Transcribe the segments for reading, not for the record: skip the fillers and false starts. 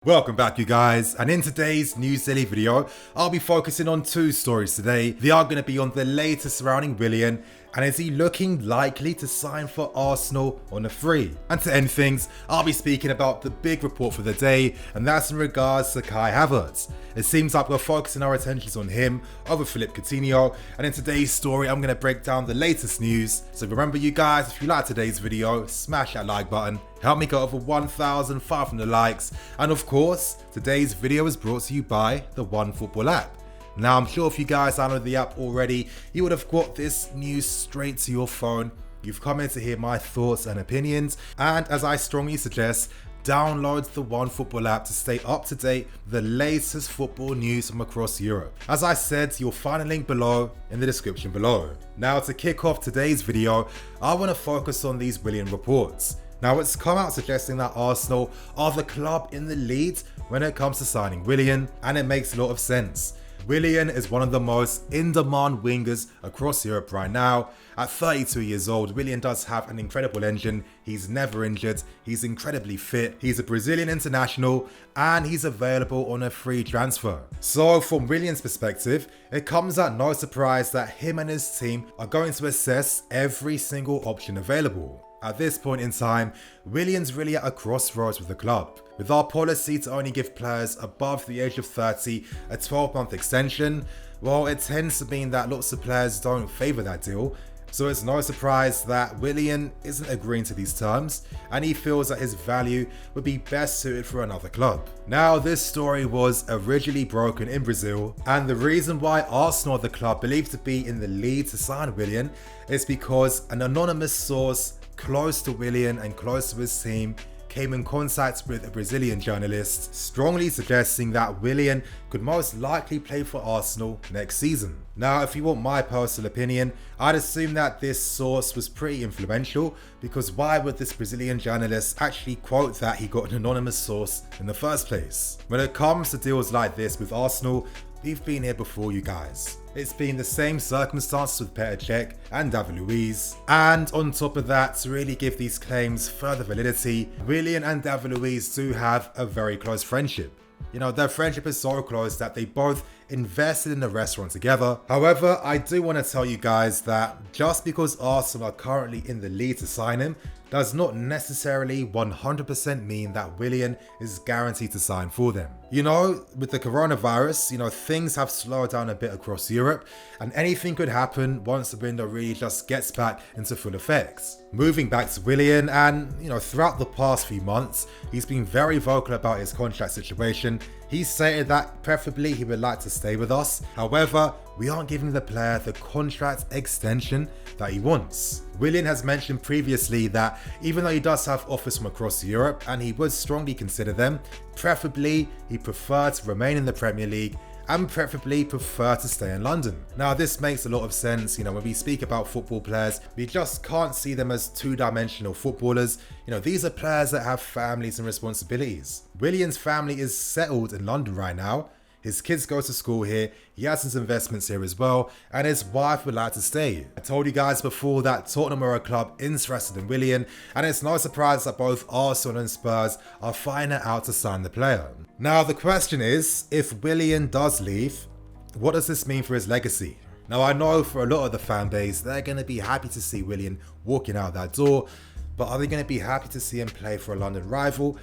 Welcome back you guys, and in today's News Daily video, I'll be focusing on two stories today. They are going to be on the latest surrounding Willian, and is he looking likely to sign for Arsenal on a free? And to end things, I'll be speaking about the big report for the day, and that's in regards to Kai Havertz. It seems like we're focusing our attentions on him over Philippe Coutinho, and in today's story I'm going to break down the latest news. So remember you guys, if you like today's video, smash that like button. Help me get over 1,500 likes. And of course, today's video is brought to you by the OneFootball app. Now, I'm sure if you guys downloaded the app already, you would have got this news straight to your phone. You've come in to hear my thoughts and opinions. And as I strongly suggest, download the OneFootball app to stay up to date with the latest football news from across Europe. As I said, you'll find a link below in the description below. Now, to kick off today's video, I want to focus on these Willian reports. Now, it's come out suggesting that Arsenal are the club in the lead when it comes to signing Willian, and it makes a lot of sense. Willian is one of the most in-demand wingers across Europe right now. At 32 years old, Willian does have an incredible engine. He's never injured, he's incredibly fit, he's a Brazilian international, and he's available on a free transfer. So from Willian's perspective, it comes at no surprise that him and his team are going to assess every single option available. At this point in time, Willian's really at a crossroads with the club. With our policy to only give players above the age of 30 a 12-month extension, well, it tends to mean that lots of players don't favour that deal. So it's no surprise that Willian isn't agreeing to these terms, and he feels that his value would be best suited for another club. Now, this story was originally broken in Brazil, and the reason why Arsenal, the club believed to be in the lead to sign Willian, is because an anonymous source close to Willian and close to his team came in contact with a Brazilian journalist, strongly suggesting that Willian could most likely play for Arsenal next season. Now, if you want my personal opinion, I'd assume that this source was pretty influential, because why would this Brazilian journalist actually quote that he got an anonymous source in the first place? When it comes to deals like this with Arsenal, we've been here before you guys. It's been the same circumstances with Petr Cech and David Luiz, and on top of that, to really give these claims further validity, Willian and David Luiz do have a very close friendship. You know, their friendship is so close that they both invested in the restaurant together. However, I do want to tell you guys that just because Arsenal are currently in the lead to sign him, does not necessarily 100% mean that Willian is guaranteed to sign for them. You know, with the coronavirus, things have slowed down a bit across Europe, and anything could happen once the window really just gets back into full effect. Moving back to Willian, and throughout the past few months, he's been very vocal about his contract situation. He stated that preferably he would like to stay with us. However, we aren't giving the player the contract extension that he wants. Willian has mentioned previously that even though he does have offers from across Europe and he would strongly consider them, preferably he preferred to remain in the Premier League and preferably prefer to stay in London. Now, this makes a lot of sense. When we speak about football players, we just can't see them as two-dimensional footballers. These are players that have families and responsibilities. Willian's family is settled in London right now. His kids go to school here, he has his investments here as well, and his wife would like to stay. I told you guys before that Tottenham are a club interested in Willian, and it's no surprise that both Arsenal and Spurs are finding it out to sign the player. Now, the question is, if Willian does leave, what does this mean for his legacy? Now, I know for a lot of the fan base, they're going to be happy to see Willian walking out that door, but are they going to be happy to see him play for a London rival?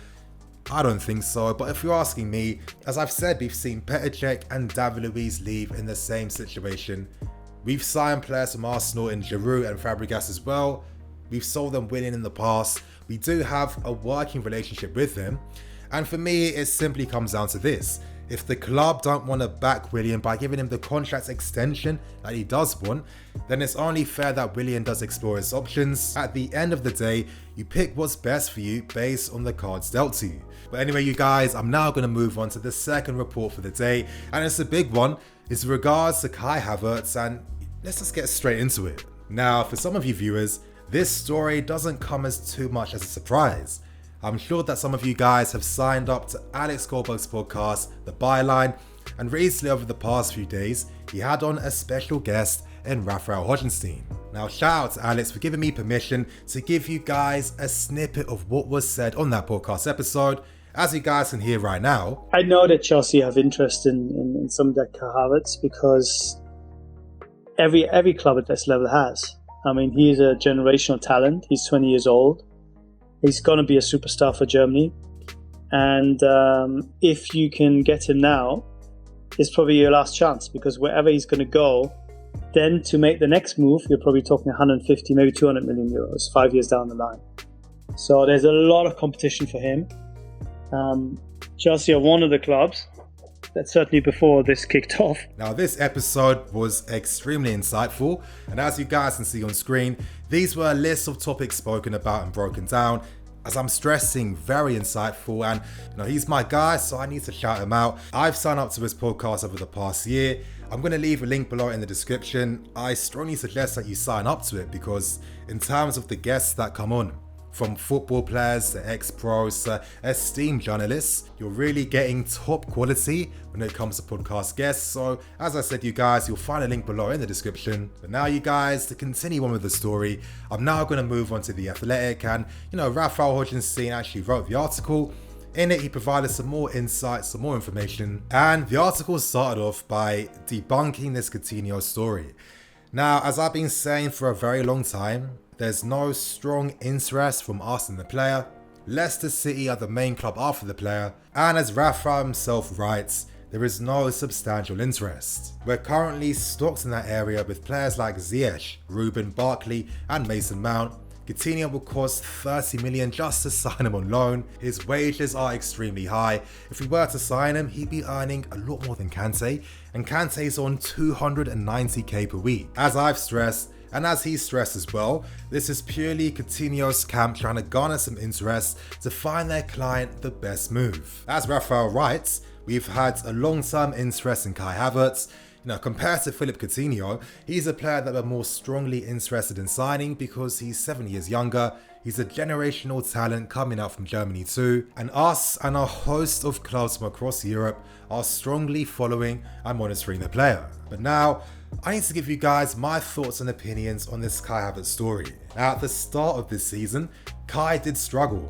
I don't think so, but if you're asking me, as I've said, we've seen Petr Cech and David Luiz leave in the same situation. We've signed players from Arsenal in Giroud and Fabregas as well. We've sold them Willian in the past. We do have a working relationship with them. And for me, it simply comes down to this. If the club don't want to back Willian by giving him the contract extension that he does want, then it's only fair that Willian does explore his options. At the end of the day, you pick what's best for you based on the cards dealt to you. But anyway, you guys, I'm now going to move on to the second report for the day, and it's a big one. It's in regards to Kai Havertz, and let's just get straight into it. Now, for some of you viewers, this story doesn't come as too much as a surprise. I'm sure that some of you guys have signed up to Alex Goldberg's podcast, The BYLINE, and recently over the past few days, he had on a special guest in Raphael Hodgenstein. Now, shout out to Alex for giving me permission to give you guys a snippet of what was said on that podcast episode, as you guys can hear right now. I know that Chelsea have interest in some of that Havertz because every club at this level has. I mean, he's a generational talent. He's 20 years old. He's going to be a superstar for Germany. And if you can get him now, it's probably your last chance, because wherever he's going to go, then to make the next move, you're probably talking 150, maybe 200 million euros, 5 years down the line. So there's a lot of competition for him. Chelsea are one of the clubs that certainly before this kicked off. Now, this episode was extremely insightful, and as you guys can see on screen, these were a list of topics spoken about and broken down. As I'm stressing, very insightful, and he's my guy, so I need to shout him out. I've signed up to his podcast over the past year. I'm going to leave a link below in the description. I strongly suggest that you sign up to it, because in terms of the guests that come on, from football players to ex-pros to esteemed journalists, you're really getting top quality when it comes to podcast guests. So as I said, you guys, you'll find a link below in the description. But now, you guys, to continue on with the story, I'm now going to move on to The Athletic. And Raphael Hodgkinson actually wrote the article. In it, he provided some more insights, some more information. And the article started off by debunking this Coutinho story. Now, as I've been saying for a very long time, there's no strong interest from us in the player. Leicester City are the main club after the player, and as Rafa himself writes, there is no substantial interest. We're currently stocked in that area with players like Ziyech, Ruben, Barkley and Mason Mount. Coutinho will cost 30 million just to sign him on loan. His wages are extremely high. If we were to sign him, he'd be earning a lot more than Kante, and Kante's on 290k per week. As I've stressed, and as he's stressed as well, this is purely Coutinho's camp trying to garner some interest to find their client the best move. As Raphael writes, we've had a long-term interest in Kai Havertz. Compared to Philippe Coutinho, he's a player that we're more strongly interested in signing because he's 7 years younger. He's a generational talent coming out from Germany too, and us and a host of clubs from across Europe are strongly following and monitoring the player. But now, I need to give you guys my thoughts and opinions on this Kai Havertz story. Now, at the start of this season, Kai did struggle.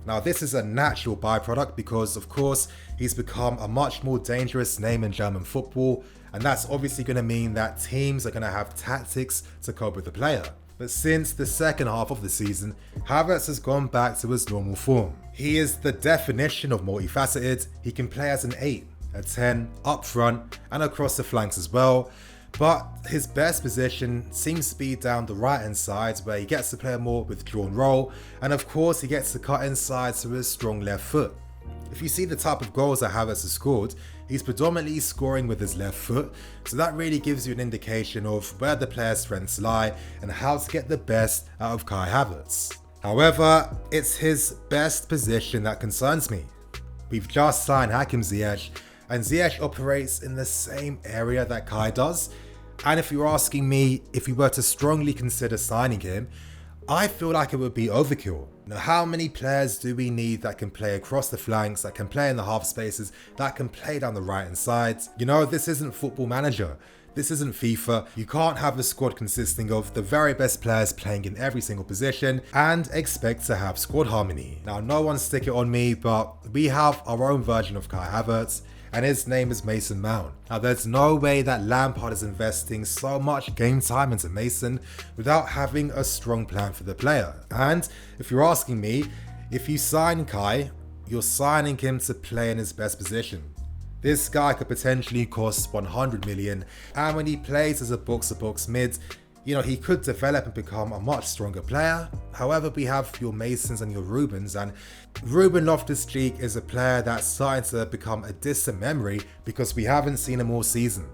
Now, this is a natural byproduct because, of course, he's become a much more dangerous name in German football, and that's obviously going to mean that teams are going to have tactics to cope with the player. But since the second half of the season, Havertz has gone back to his normal form. He is the definition of multifaceted. He can play as an 8, a 10, up front, and across the flanks as well. But his best position seems to be down the right-hand side, where he gets to play a more withdrawn role, and of course he gets to cut inside to his strong left foot. If you see the type of goals that Havertz has scored, he's predominantly scoring with his left foot, so that really gives you an indication of where the player's strengths lie and how to get the best out of Kai Havertz. However, it's his best position that concerns me. We've just signed Hakim Ziyech, and Ziyech operates in the same area that Kai does. And if you're asking me if we were to strongly consider signing him, I feel like it would be overkill. Now, how many players do we need that can play across the flanks, that can play in the half spaces, that can play down the right hand sides? This isn't Football Manager. This isn't FIFA. You can't have a squad consisting of the very best players playing in every single position and expect to have squad harmony. Now, no one stick it on me, but we have our own version of Kai Havertz, and his name is Mason Mount. Now, there's no way that Lampard is investing so much game time into Mason without having a strong plan for the player. And if you're asking me, if you sign Kai, you're signing him to play in his best position. This guy could potentially cost 100 million, and when he plays as a box-to-box mid, he could develop and become a much stronger player. However, we have your Masons and your Rubens, and Ruben Loftus-Cheek is a player that's starting to become a distant memory because we haven't seen him all season.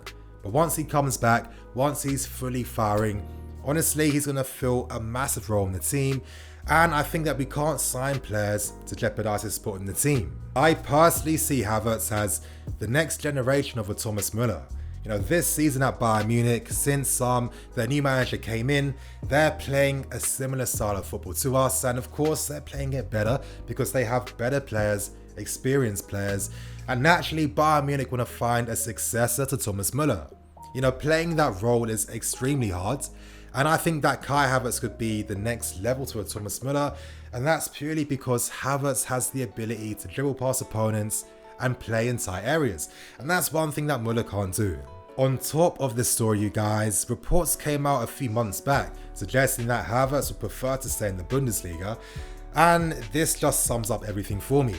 But once he comes back, once he's fully firing, honestly, he's going to fill a massive role in the team, and I think that we can't sign players to jeopardize his spot in the team. I personally see Havertz as the next generation of a Thomas Müller. This season at Bayern Munich, since their new manager came in, they're playing a similar style of football to us, and of course they're playing it better because they have better players, experienced players, and naturally Bayern Munich want to find a successor to Thomas Müller. Playing that role is extremely hard, And I think that Kai Havertz could be the next level to a Thomas Müller, and that's purely because Havertz has the ability to dribble past opponents and play in tight areas, and that's one thing that Müller can't do. On top of this story, you guys, reports came out a few months back suggesting that Havertz would prefer to stay in the Bundesliga, and this just sums up everything for me.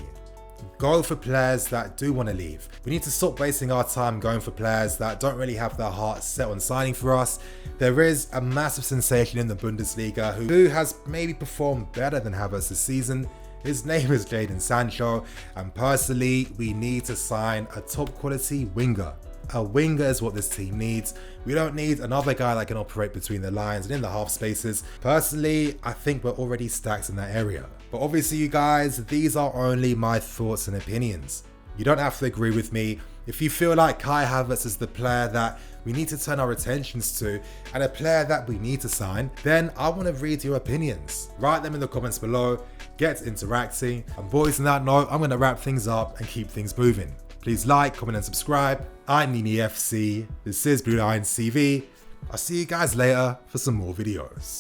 Go for players that do want to leave. We need to stop wasting our time going for players that don't really have their heart set on signing for us. There is a massive sensation in the Bundesliga who has maybe performed better than Havertz this season. His name is Jadon Sancho, and personally, we need to sign a top quality winger. A winger is what this team needs. We don't need another guy that can operate between the lines and in the half spaces. Personally, I think we're already stacked in that area. But obviously, you guys, these are only my thoughts and opinions. You don't have to agree with me. If you feel like Kai Havertz is the player that we need to turn our attentions to and a player that we need to sign, then I want to read your opinions. Write them in the comments below, get interacting, and boys, on that note, I'm going to wrap things up and keep things moving. Please like, comment and subscribe. I'm Nini FC, this is BYLINE CV. I'll see you guys later for some more videos.